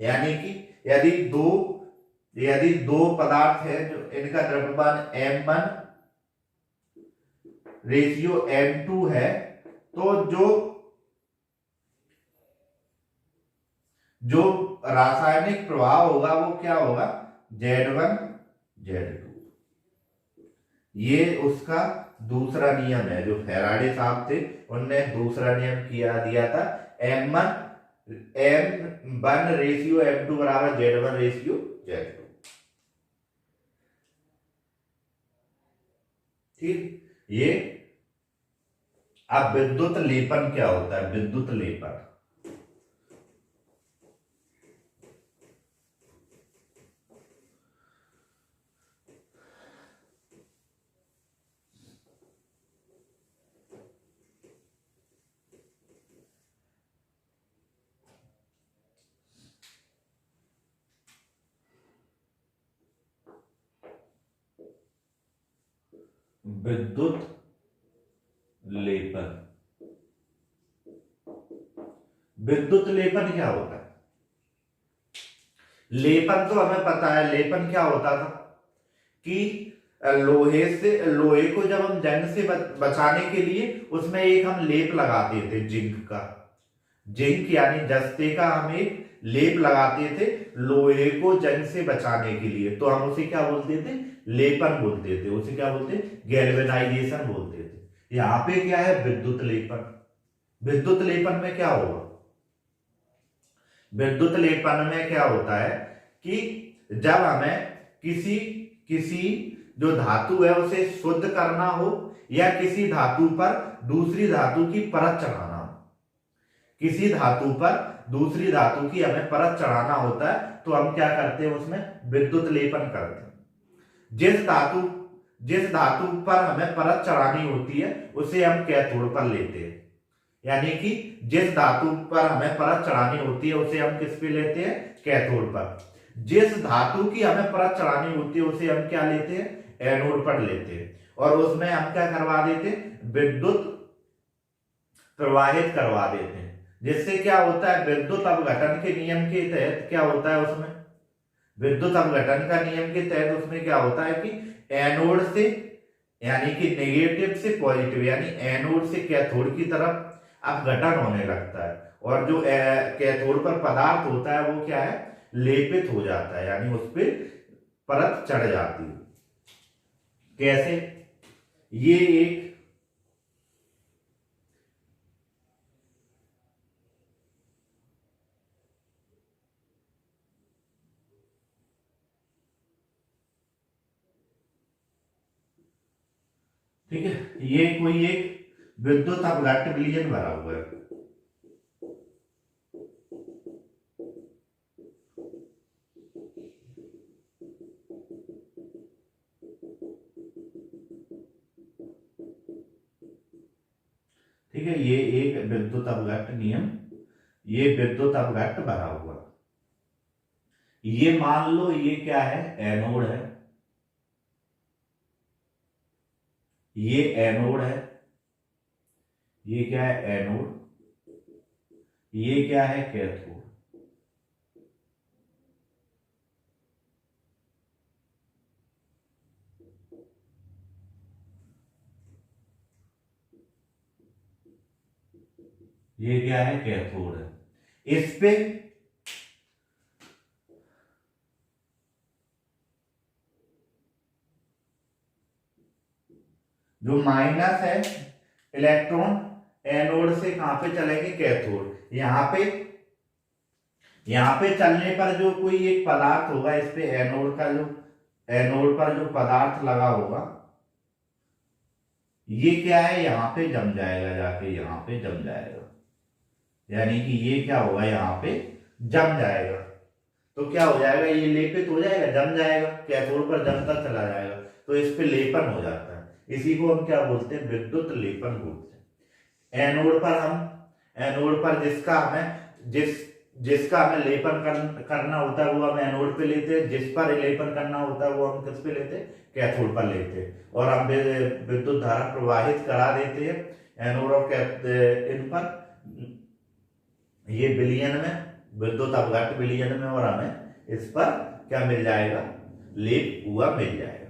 यानी कि यदि दो पदार्थ है जो इनका द्रव्यमान M1 रेशियो M2 है, तो जो रासायनिक प्रभाव होगा वो क्या होगा, Z1 Z2। ये उसका दूसरा नियम है, जो फैराडे साहब थे उनने दूसरा नियम दिया था, M1 रेशियो M2 बराबर Z1 रेशियो Z2। ठीक, ये अब विद्युत लेपन क्या होता है, विद्युत लेपन, विद्युत लेपन। विद्युत लेपन क्या होता है? लेपन तो हमें पता है, लेपन क्या होता था कि लोहे को जब हम जंग से बचाने के लिए उसमें एक हम लेप लगाते थे जिंक का। जिंक यानी जस्ते का हम एक लेप लगाते थे लोहे को जंग से बचाने के लिए, तो हम उसे क्या बोलते थे? लेपन बोलते थे। उसे क्या बोलते? गैल्वेनाइजेशन बोलते थे। यहां पे क्या है? विद्युत लेपन। विद्युत लेपन में क्या होगा? विद्युत लेपन में क्या होता है कि जब हमें किसी किसी जो धातु है उसे शुद्ध करना हो या किसी धातु पर दूसरी धातु की परत चढ़ाना हो, किसी धातु पर दूसरी धातु की हमें परत चढ़ाना होता है तो हम क्या करते हैं? उसमें विद्युत लेपन करते हैं। जिस धातु पर हमें परत चढ़ानी होती है उसे हम कैथोड पर लेते हैं। यानी कि जिस धातु पर हमें परत चढ़ानी होती है उसे हम किस पे लेते हैं? कैथोड पर। जिस धातु की हमें परत चढ़ानी होती है उसे हम क्या लेते हैं? एनोड पर लेते हैं। और उसमें हम क्या करवा देते हैं? विद्युत प्रवाहित करवा देते हैं। जिससे क्या होता है? विद्युत अपघटन के नियम के तहत क्या होता है उसमें? विद्युत अपघटन का नियम के तहत उसमें क्या होता है कि एनोड से यानी कि नेगेटिव से पॉजिटिव यानी एनोड से कैथोड की तरफ अपघटन होने लगता है और जो कैथोड पर पदार्थ होता है वो क्या है? लेपित हो जाता है, यानी उस पर परत चढ़ जाती है। कैसे? ये एक ठीक है, ये कोई एक विद्युत अपघट्य विलयन भरा हुआ है। ठीक है, ये एक विद्युत अपघट्य नियम, ये विद्युत अपघट्य भरा हुआ। ये मान लो ये क्या है? एनोड है। ये एनोड है। ये क्या है? एनोड। ये क्या है? कैथोड। ये क्या है? कैथोड है। इस पे जो माइनस है इलेक्ट्रॉन एनोड से कहां पे चलेंगे? कैथोड। यहां पे चलने पर जो कोई एक पदार्थ होगा इस पे एनोड का जो एनोड पर जो पदार्थ लगा होगा ये क्या है? यहां पे जम जाएगा, जाके यहां पे जम जाएगा। यानी कि ये क्या होगा? यहां पे जम जाएगा। तो क्या हो जाएगा? ये लेपित हो जाएगा, जम जाएगा, कैथोड पर जमता चला जाएगा, तो इस पे लेपन हो जाता है। इसी को हम क्या बोलते हैं? विद्युत लेपन बोलते हैं। एनोड पर जिसका हमें लेपन करना होता है वो हम एनोड पे लेते हैं, जिस पर लेपन करना होता है वो हम किस पे लेते हैं? कैथोड पर लेते हैं। और हम विद्युत धारा प्रवाहित करा देते हैं एनोड और इन पर, ये विलयन में, विद्युत अपघट्य विलयन में, और हमें इस पर क्या मिल जाएगा? लेप हुआ मिल जाएगा।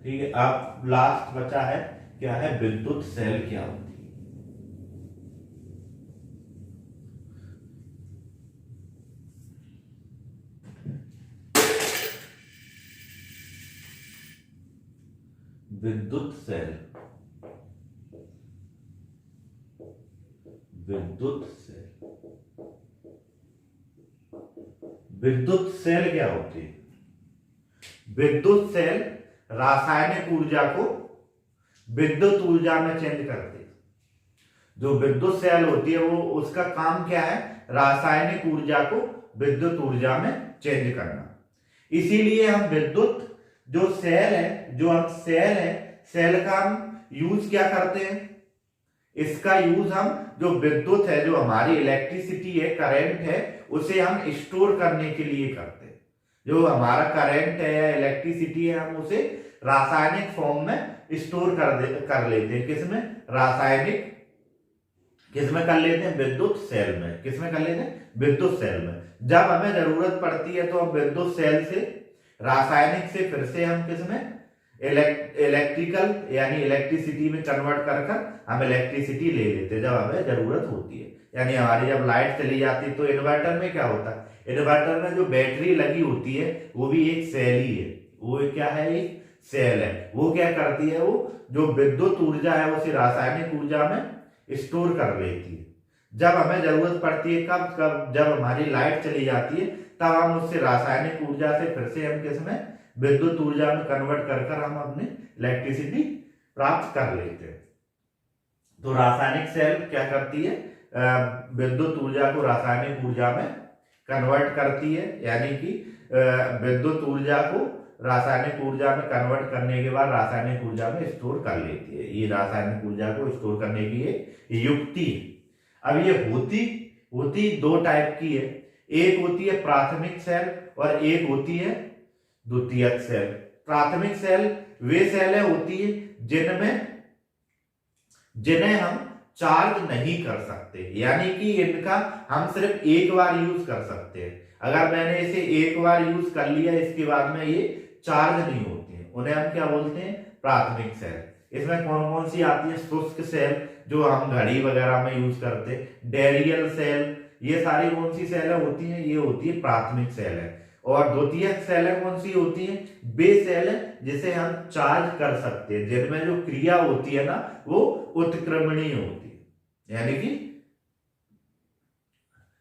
ठीक है, अब लास्ट बचा है क्या है? विद्युत सेल क्या होती है? विद्युत सेल, विद्युत सेल, विद्युत सेल क्या होती है? विद्युत सेल रासायनिक ऊर्जा को विद्युत ऊर्जा में चेंज करती है। जो विद्युत सेल होती है वो उसका काम क्या है? रासायनिक ऊर्जा को विद्युत ऊर्जा में चेंज करना। इसीलिए हम विद्युत जो सेल है, जो हम सेल का हम यूज क्या करते हैं? इसका यूज हम जो विद्युत है, जो हमारी इलेक्ट्रिसिटी है, करंट है, उसे हम स्टोर करने के लिए करते हैं। जो हमारा करंट है या इलेक्ट्रिसिटी है हम उसे रासायनिक फॉर्म में स्टोर कर लेते हैं। किसमें? रासायनिक, किसमें कर लेते हैं? विद्युत सेल में। किसमें कर लेते हैं? विद्युत सेल में। जब हमें जरूरत पड़ती है तो हम विद्युत सेल से, रासायनिक से फिर से हम किसमें? इलेक्ट्रिकल यानी इलेक्ट्रिसिटी में कन्वर्ट कर हम इलेक्ट्रिसिटी ले लेते हैं जब हमें जरूरत होती है। यानी हमारी जब लाइट चली जाती है तो इन्वर्टर में क्या होता है? इन्वर्टर में जो बैटरी लगी होती है वो भी एक सेल ही है। वो क्या है? एक सेल है। वो क्या करती है? वो जो विद्युत ऊर्जा है उसे रासायनिक ऊर्जा में स्टोर कर लेती है। जब हमें जरूरत पड़ती है, कब कब? जब हमारी लाइट चली जाती है तब हम उससे रासायनिक ऊर्जा से फिर से हम किसमें? विद्युत ऊर्जा में कन्वर्ट कर हम अपनी इलेक्ट्रिसिटी प्राप्त कर लेते हैं। तो रासायनिक सेल क्या करती है? विद्युत ऊर्जा को रासायनिक ऊर्जा में कन्वर्ट करती है, यानी कि विद्युत ऊर्जा को रासायनिक ऊर्जा में कन्वर्ट करने के बाद रासायनिक ऊर्जा में स्टोर कर लेती है। ये रासायनिक ऊर्जा को स्टोर करने की ये युक्ति है। अब ये होती दो टाइप की है। एक होती है प्राथमिक सेल और एक होती है द्वितीयक सेल। प्राथमिक सेल वे सेलें होती है जिन्हें हम चार्ज नहीं कर सकते, यानी कि इनका हम सिर्फ एक बार यूज कर सकते हैं। अगर मैंने इसे एक बार यूज कर लिया, इसके बाद में ये चार्ज नहीं होती है, उन्हें हम क्या बोलते हैं? प्राथमिक सेल। इसमें कौन कौन सी आती है? शुष्क सेल जो हम घड़ी वगैरह में यूज करते हैं, डैरियल सेल, ये सारी कौन सी सेलें होती हैं? ये होती है प्राथमिक सेल है। और द्वितीयक सेलें कौन सी होती हैं? वे सेलें जिसे हम चार्ज कर सकते हैं, जिनमें जो क्रिया होती है ना वो उत्क्रमणीय होती है, यानी कि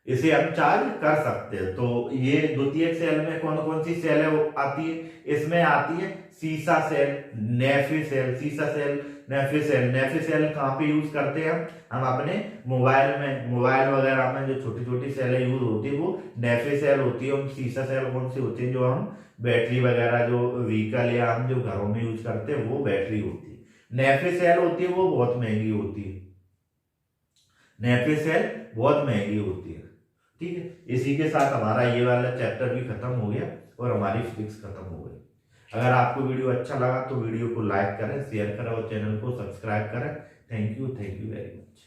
इसे हम चार्ज कर सकते हैं। तो ये द्वितीयक सेल में कौन कौन सी सेलें आती है? इसमें आती है सीसा सेल, नेफे सेल। सीसा सेल, नेफे सेल। नेफे सेल कहाँ पे यूज करते हैं हम अपने मोबाइल में, मोबाइल वगैरह में जो छोटी छोटी सेलें यूज होती है वो नेफे सेल होती है। और सीसा सेल कौन सी होती है? जो हम बैटरी वगैरह, जो व्हीकल या हम जो घरों में यूज करते हैं वो बैटरी होती है। नेफे सेल होती है वो बहुत महंगी होती है। नेफे सेल बहुत महंगी होती है। ठीक है, इसी के साथ हमारा ये वाला चैप्टर भी खत्म हो गया और हमारी फिजिक्स खत्म हो गई। अगर आपको वीडियो अच्छा लगा तो वीडियो को लाइक करें, शेयर करें और चैनल को सब्सक्राइब करें। Thank you very much.